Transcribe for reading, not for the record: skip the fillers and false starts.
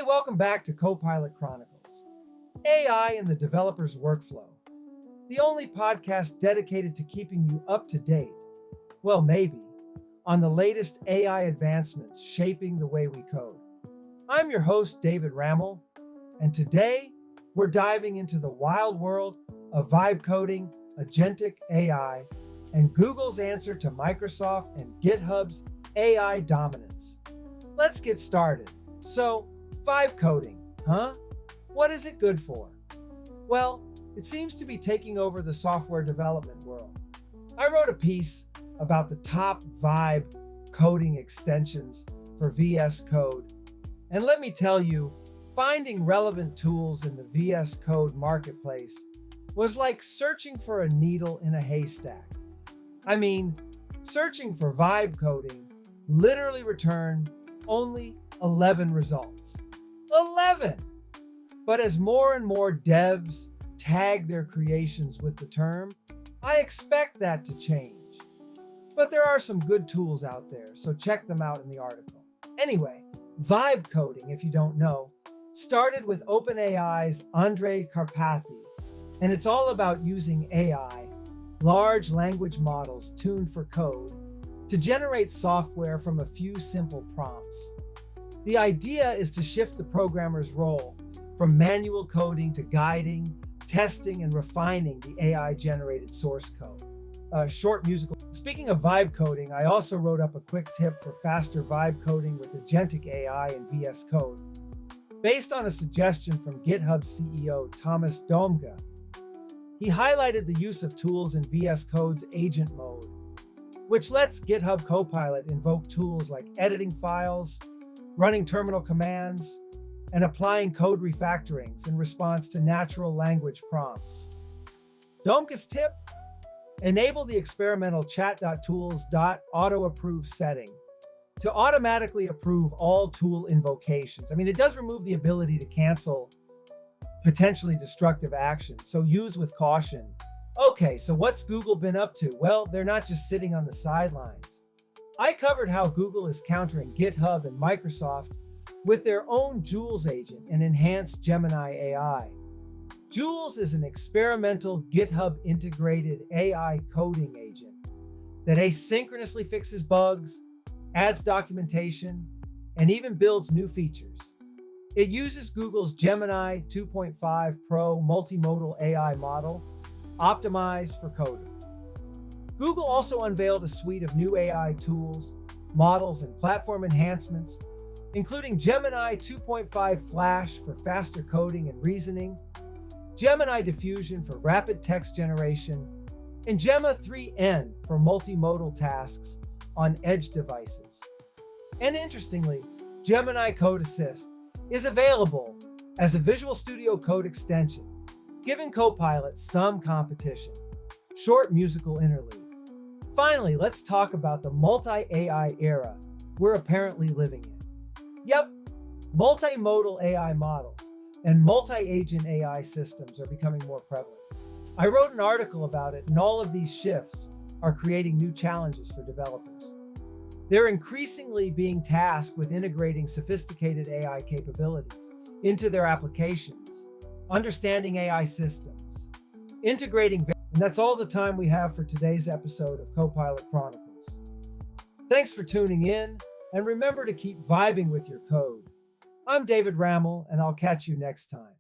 welcome back to Copilot Chronicles, AI in the developer's workflow, the only podcast dedicated to keeping you up to date, well, maybe, on the latest AI advancements shaping the way we code. I'm your host, David Rammel, and today we're diving into the wild world of vibe coding, agentic AI, and Google's answer to Microsoft and GitHub's AI dominance. Let's get started. So, vibe coding, huh? What is it good for? Well, it seems to be taking over the software development world. I wrote a piece about the top vibe coding extensions for VS Code. And let me tell you, finding relevant tools in the VS Code marketplace was like searching for a needle in a haystack. I mean, searching for vibe coding literally returned only 11 results. 11! But as more and more devs tag their creations with the term, I expect that to change. But there are some good tools out there, so check them out in the article. Anyway, vibe coding, if you don't know, started with OpenAI's Andrej Karpathy, and it's all about using AI, large language models tuned for code, to generate software from a few simple prompts. The idea is to shift the programmer's role from manual coding to guiding, testing, and refining the AI-generated source code. Short musical. Speaking of vibe coding, I also wrote up a quick tip for faster vibe coding with Agentic AI in VS Code, based on a suggestion from GitHub CEO Thomas Domke. He highlighted the use of tools in VS Code's agent mode, which lets GitHub Copilot invoke tools like editing files, running terminal commands, and applying code refactorings in response to natural language prompts. Domke's tip? Enable the experimental chat.tools.auto-approve setting to automatically approve all tool invocations. I mean, it does remove the ability to cancel potentially destructive actions, so use with caution. Okay, so what's Google been up to? Well, they're not just sitting on the sidelines. I covered how Google is countering GitHub and Microsoft with their own Jules agent and enhanced Gemini AI. Jules is an experimental GitHub integrated AI coding agent that asynchronously fixes bugs, adds documentation, and even builds new features. It uses Google's Gemini 2.5 Pro multimodal AI model, optimized for coding. Google also unveiled a suite of new AI tools, models, and platform enhancements, including Gemini 2.5 Flash for faster coding and reasoning, Gemini Diffusion for rapid text generation, and Gemma 3N for multimodal tasks on edge devices. And interestingly, Gemini Code Assist is available as a Visual Studio Code extension, giving Copilot some competition. Short musical interlude. Finally, let's talk about the multi-AI era we're apparently living in. Yep, multimodal AI models and multi-agent AI systems are becoming more prevalent. I wrote an article about it, and all of these shifts are creating new challenges for developers. They're increasingly being tasked with integrating sophisticated AI capabilities into their applications, understanding AI systems, integrating. And that's all the time we have for today's episode of Copilot Chronicles. Thanks for tuning in, and remember to keep vibing with your code. I'm David Rammel, and I'll catch you next time.